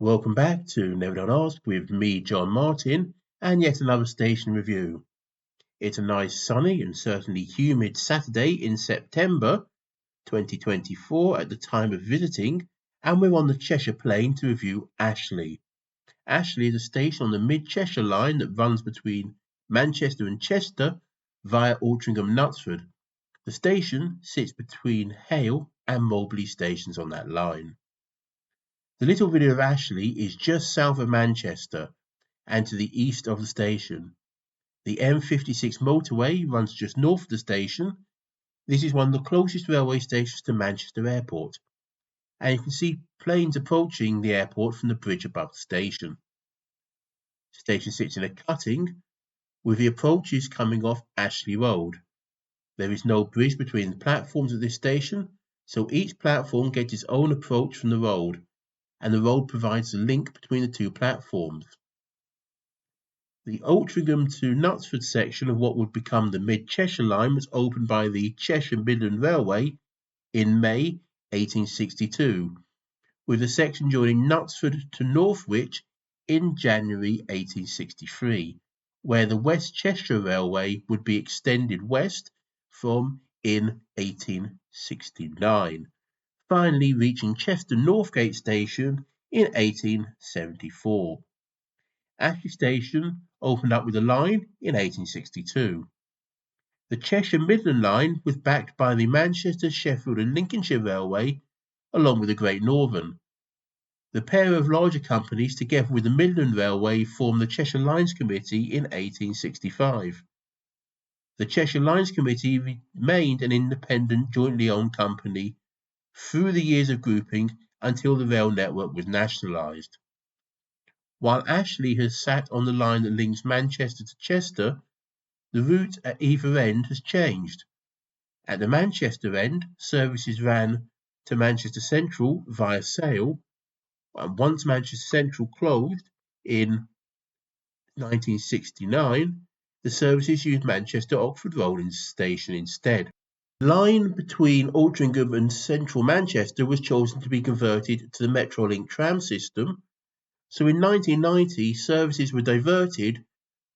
Welcome back to Never Done Ask with me, John Martin, and yet another station review. It's a nice sunny and certainly humid Saturday in September 2024 at the time of visiting, and we're on the Cheshire Plain to review Ashley. Ashley is a station on the Mid-Cheshire line that runs between Manchester and Chester via Altrincham Knutsford. The station sits between Hale and Mobley stations on that line. The little village of Ashley is just south of Manchester and to the east of the station. The M56 motorway runs just north of the station. This is one of the closest railway stations to Manchester Airport, and you can see planes approaching the airport from the bridge above the station. The station sits in a cutting with the approaches coming off Ashley Road. There is no bridge between the platforms of this station, so each platform gets its own approach from the road, and the road provides a link between the two platforms. The Altrincham to Knutsford section of what would become the Mid-Cheshire line was opened by the Cheshire Midland Railway in May 1862, with the section joining Knutsford to Northwich in January 1863, where the West Cheshire Railway would be extended west from in 1869. Finally reaching Chester Northgate Station in 1874. Ashley Station opened up with a line in 1862. The Cheshire Midland Line was backed by the Manchester, Sheffield and Lincolnshire Railway, along with the Great Northern. The pair of larger companies, together with the Midland Railway, formed the Cheshire Lines Committee in 1865. The Cheshire Lines Committee remained an independent, jointly owned company through the years of grouping until the rail network was nationalised. While Ashley has sat on the line that links Manchester to Chester, the route at either end has changed. At the Manchester end, services ran to Manchester Central via Sale, and once Manchester Central closed in 1969, the services used Manchester Oxford Road Station instead. The line between Altrincham and central Manchester was chosen to be converted to the Metrolink tram system, so in 1990 services were diverted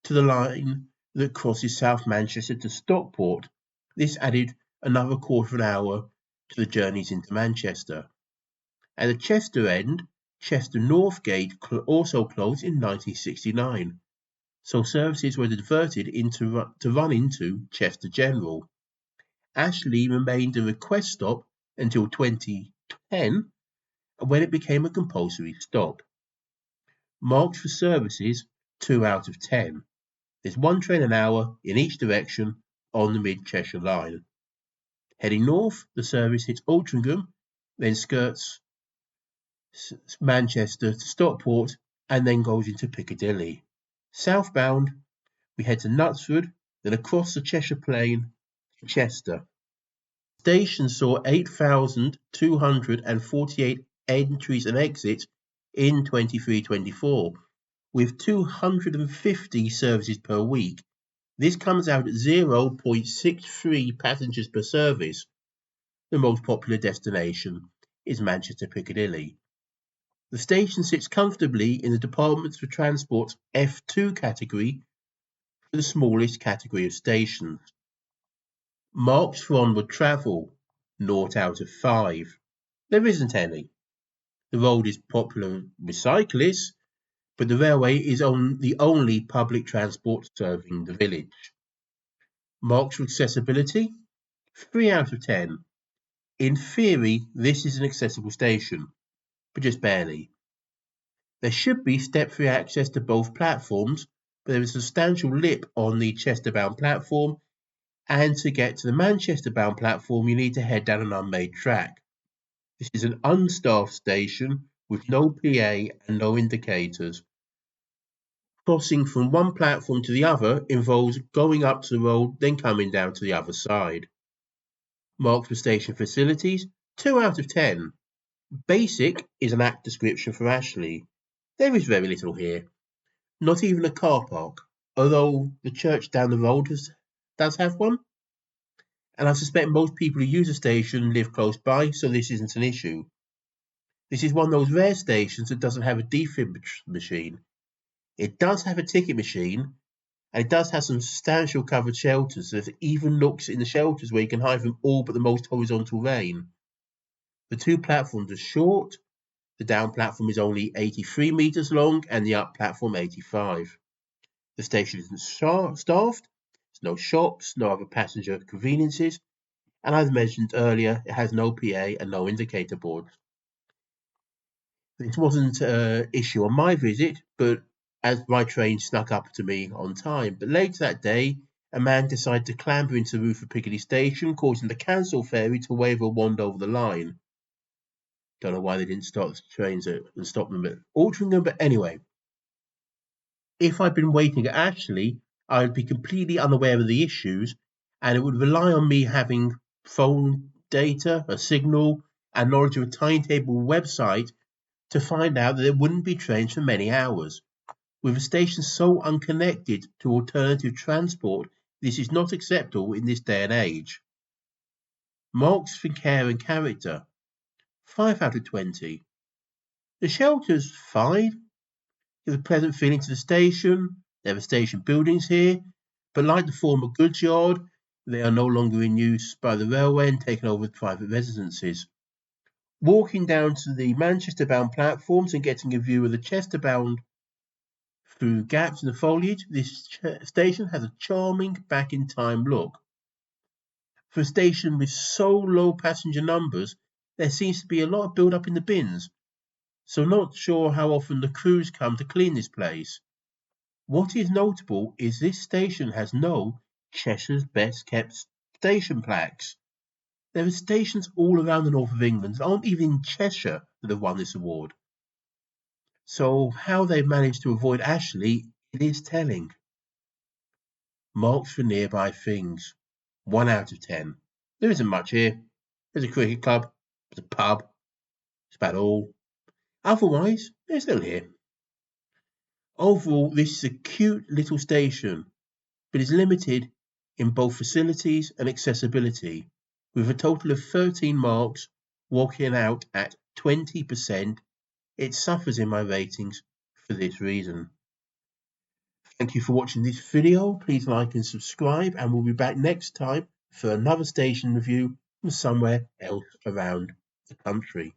to the line that crosses South Manchester to Stockport. This added another quarter of an hour to the journeys into Manchester. At the Chester end, Chester Northgate also closed in 1969, so services were diverted to run into Chester General. Ashley remained a request stop until 2010, when it became a compulsory stop. Marked for services 2 out of 10. There's one train an hour in each direction on the Mid-Cheshire line. Heading north, the service hits Altrincham, then skirts Manchester to Stockport, and then goes into Piccadilly. Southbound, we head to Knutsford, then across the Cheshire Plain to Chester. The station saw 8,248 entries and exits in 23-24, with 250 services per week. This comes out at 0.63 passengers per service. The most popular destination is Manchester Piccadilly. The station sits comfortably in the Departments for Transport's F2 category, the smallest category of stations. Marks for onward travel, 0 out of 5. There isn't any. The road is popular with cyclists, but the railway is the only public transport serving the village. Marks for accessibility, 3 out of 10. In theory, this is an accessible station, but just barely. There should be step-free access to both platforms, but there is a substantial lip on the Chester-bound platform, and to get to the Manchester-bound platform you need to head down an unmade track. This is an unstaffed station with no PA and no indicators. Crossing from one platform to the other involves going up to the road, then coming down to the other side. Marked for station facilities, 2 out of 10. Basic is an apt description for Ashley. There is very little here. Not even a car park, although the church down the road does have one. And I suspect most people who use the station live close by, so this isn't an issue. This is one of those rare stations that doesn't have a defib machine. It does have a ticket machine, and it does have some substantial covered shelters. There's even nooks in the shelters where you can hide from all but the most horizontal rain. The two platforms are short. The down platform is only 83 metres long and the up platform 85. The station isn't staffed. There's no shops, no other passenger conveniences, and as mentioned earlier, it has no PA and no indicator boards. This wasn't an issue on my visit, but as my train snuck up to me on time. But later that day, a man decided to clamber into the roof of Piccadilly Station, causing the cancel ferry to wave a wand over the line. Don't know why they didn't start the trains and stop them at Altrincham, but anyway. If I'd been waiting at Ashley, I would be completely unaware of the issues, and it would rely on me having phone data, a signal, and knowledge of a timetable website to find out that there wouldn't be trains for many hours. With a station so unconnected to alternative transport, this is not acceptable in this day and age. Marks for care and character. 5 out of 20. The shelter's fine. Gives a pleasant feeling to the station. There are station buildings here, but like the former goods yard, they are no longer in use by the railway and taken over as private residences. Walking down to the Manchester-bound platforms and getting a view of the Chester-bound through gaps in the foliage, this station has a charming back-in-time look. For a station with so low passenger numbers, there seems to be a lot of build-up in the bins, so not sure how often the crews come to clean this place. What is notable is this station has no Cheshire's Best Kept Station plaques. There are stations all around the north of England that aren't even in Cheshire that have won this award. So how they've managed to avoid Ashley, it is telling. Marks for nearby things. 1 out of 10. There isn't much here. There's a cricket club, there's a pub, that's about all. Otherwise, they're still here. Overall, this is a cute little station, but is limited in both facilities and accessibility. With a total of 13 marks, walking out at 20%, it suffers in my ratings for this reason. Thank you for watching this video. Please like and subscribe, and we'll be back next time for another station review from somewhere else around the country.